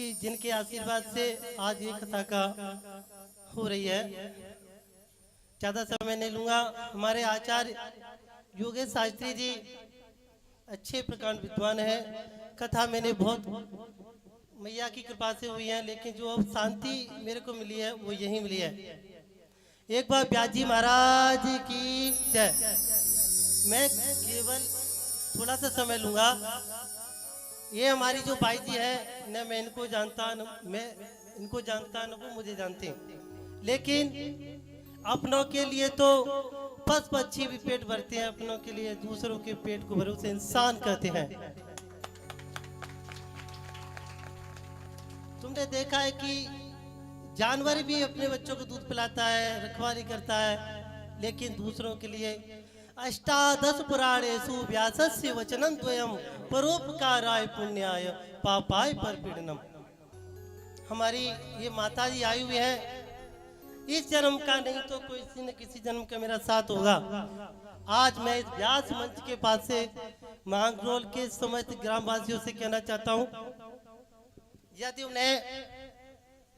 कि जिनके आशीर्वाद से आज ये कथा का हो रही है। ज्यादा समय नहीं लूंगा। हमारे आचार्य योगेश शास्त्री जी अच्छे प्रकार विद्वान है। कथा मैंने बहुत मैया की कृपा से हुई है, लेकिन जो अब शांति मेरे को मिली है वो यही मिली है। एक बार व्यास जी महाराज की जय। मैं केवल थोड़ा सा समय लूंगा। ये हमारी जो भाई जी है, न मैं इनको जानता, न मैं इनको जानता, न वो मुझे जानते हैं, लेकिन अपनों के लिए तो पस पक्षी भी पेट भरते हैं, अपनों के लिए दूसरों के पेट को भरोसे इंसान कहते हैं। तुमने देखा है कि जानवर भी अपने बच्चों को दूध पिलाता है, रखवाली करता है, लेकिन दूसरों के लिए अष्टादश पुराणेषु व्यासस्य वचनं द्वयम् परोपकाराय पुण्याय पापाय परपीडनम। हमारी ये माता जी आई हुई है, इस जन्म का नहीं तो किसी न किसी जन्म का मेरा साथ होगा। आज मैं इस व्यास मंच के पास से मांगरोल के समस्त ग्रामवासियों से कहना चाहता हूँ, यदि उन्हें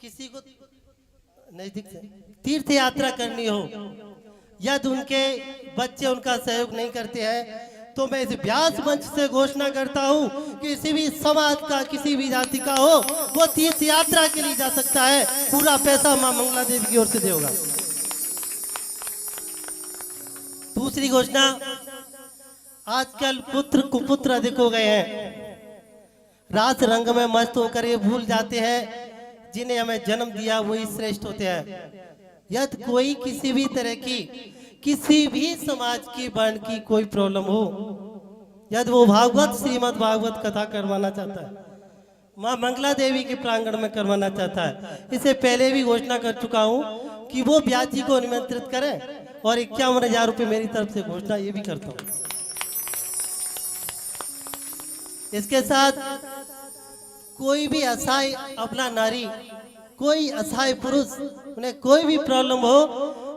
किसी को नजदीक से तीर्थ यात्रा करनी हो, यदि उनके बच्चे उनका सहयोग नहीं करते हैं, तो मैं इस व्यास मंच से घोषणा करता हूं कि किसी भी समाज का, किसी भी जाति का हो, वो तीर्थ यात्रा के लिए जा सकता है। पूरा पैसा मां मंगला देवी की ओर से देगा। दूसरी घोषणा, आजकल पुत्र कुपुत्र अधिक हो गए हैं। रास रंग में मस्त होकर ये भूल जाते हैं जिन्हें हमें जन्म दिया वही श्रेष्ठ होते हैं। यदि कोई किसी भी तरह की, किसी भी समाज की वर्ण की कोई प्रॉब्लम हो, यदि वो भागवत श्रीमद् भागवत कथा करवाना चाहता है, मां मंगला देवी के प्रांगण में करवाना चाहता है, इसे पहले भी घोषणा कर चुका हूं कि वो व्यास जी को निमंत्रित करें, और 51,000 रुपये मेरी तरफ से घोषणा ये भी करता हूं। इसके साथ कोई भी असहाय अपना नारी, कोई असहाय पुरुष, उन्हें कोई भी प्रॉब्लम हो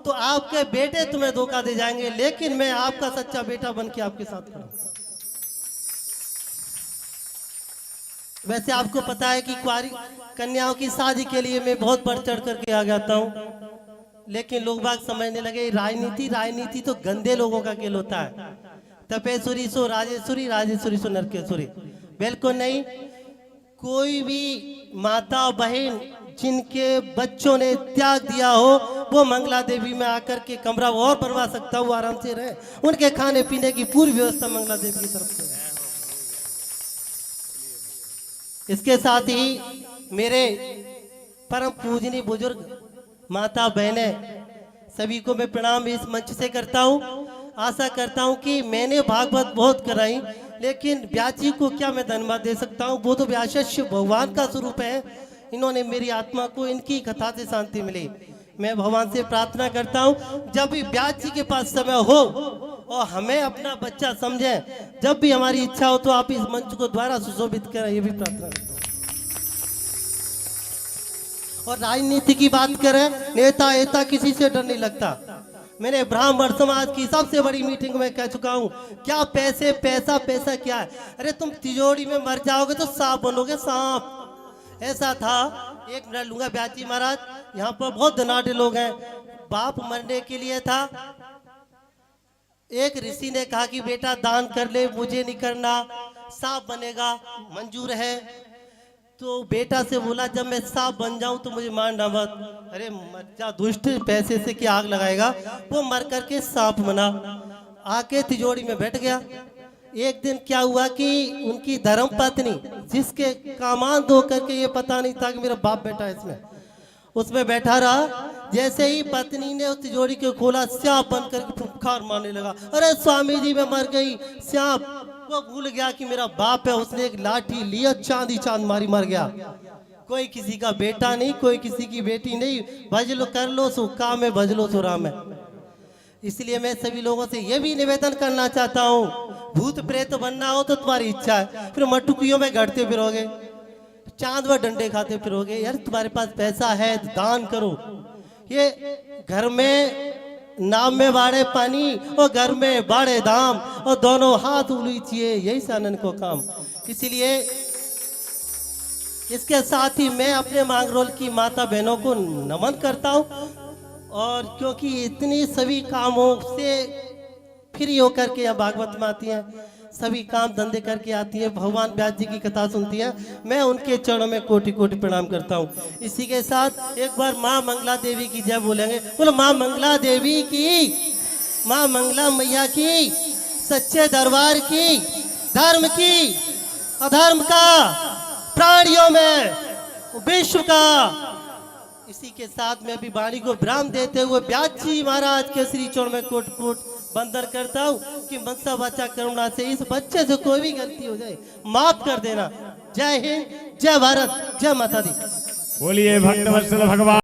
तो आपके बेटे तुम्हें धोखा दे जाएंगे, लेकिन मैं आपका सच्चा बेटा बन के आपके साथ खड़ा। वैसे आपको पता है कि कुंवारी कन्याओं की शादी के लिए मैं बहुत बढ़ चढ़ करके आ जाता हूँ, लेकिन लोग बाग समझने लगे राजनीति तो गंदे लोगों का खेल होता है। तपेश्वरी सो राजेश्वरी, राजेश्वरी सो नरकेश्वरी। बिल्कुल नहीं। कोई भी माता बहन जिनके बच्चों ने त्याग दिया हो, वो मंगला देवी में आकर के कमरा और बनवा सकता हो, आराम से रहे। उनके खाने पीने की पूरी व्यवस्था मंगला देवी की तरफ से। इसके साथ ही मेरे परम पूजनीय बुजुर्ग माता बहने सभी को मैं प्रणाम इस मंच से करता हूँ। आशा करता हूँ कि मैंने भागवत बहुत कराई, लेकिन व्यास जी को क्या मैं धन्यवाद दे सकता हूँ। वो तो व्यास भगवान का स्वरूप है। इन्होंने मेरी आत्मा को इनकी कथा से शांति मिली। मैं भगवान से प्रार्थना करता हूँ, जब भी व्यास जी के पास समय हो और हमें अपना बच्चा समझे, जब भी हमारी इच्छा हो, तो आप इस मंच को द्वारा सुशोभित करें, ये भी प्रार्थना करता हूँ। और राजनीति की बात करें, नेता एता किसी से डर नहीं लगता। मैंने ब्राह्मण समाज की सबसे बड़ी मीटिंग में कह चुका हूँ, क्या पैसा क्या है? अरे तुम तिजोरी में मर जाओगे तो सांप बनोगे, सांप। ऐसा था। एक मिनट लूंगा। व्यास जी महाराज, यहाँ पर बहुत धनाढ़ लोग हैं। बाप मरने के लिए था। एक ऋषि ने कहा कि बेटा दान कर ले, मुझे नहीं करना, सांप बनेगा, मंजूर है। तो बेटा से बोला, जब मैं सांप बन जाऊं तो मुझे मारना मत। अरे मर जा दुष्ट, पैसे से क्या आग लगाएगा। वो मर करके सांप बना, आके तिजोरी में बैठ गया। एक दिन क्या हुआ कि उनकी धर्म पत्नी, जिसके कामान धो करके ये पता नहीं था कि मेरा बाप बेटा है इसमें, उसमें बैठा रहा। जैसे ही पत्नी ने उस तिजोरी को खोला, सांप बन करके फुफकार मारने लगा। अरे स्वामी जी, मैं मर गई। सांप वो भूल गया कि मेरा बाप है। उसने एक लाठी लिया, चांदी चांद मारी, मर गया। कोई किसी का बेटा नहीं, कोई किसी की बेटी नहीं। भज लो, कर लो सो काम है, भज लो सो राम है। इसलिए मैं सभी लोगों से यह भी निवेदन करना चाहता हूँ, भूत प्रेत बनना हो तो तुम्हारी इच्छा है, फिर मटुकियों में गढ़ते फिरोगे, चांद व डंडे खाते फिरोगे। यार तुम्हारे पास पैसा है तो दान करो। ये घर में नाम में बाड़े पानी और घर में बाड़े दाम, और दोनों हाथ उलीचिए, यही सानन को काम। इसीलिए इसके साथ ही मैं अपने मांगरोल की माता बहनों को नमन करता हूँ, और क्योंकि इतनी सभी कामों से फ्री होकर के यहाँ भागवत में आती हैं, सभी काम धंधे करके आती है, भगवान व्यास जी की कथा सुनती है, मैं उनके चरणों में कोटि कोटि प्रणाम करता हूँ। इसी के साथ एक बार माँ मंगला देवी की जय बोलेंगे। बोलो माँ मंगला देवी की, माँ मंगला मैया की, सच्चे दरबार की, धर्म की, अधर्म का, प्राणियों में, विश्व का। इसी के साथ में अभी वाणी को विराम देते हुए व्यास जी महाराज के श्री चरण में कोट कोट बंदर करता हूँ कि मनसा वाचा करुणा से इस बच्चे से कोई भी गलती हो जाए माफ कर देना। जय हिंद, जय भारत, जय माता दी। बोलिए भक्तवत्सल भगवान।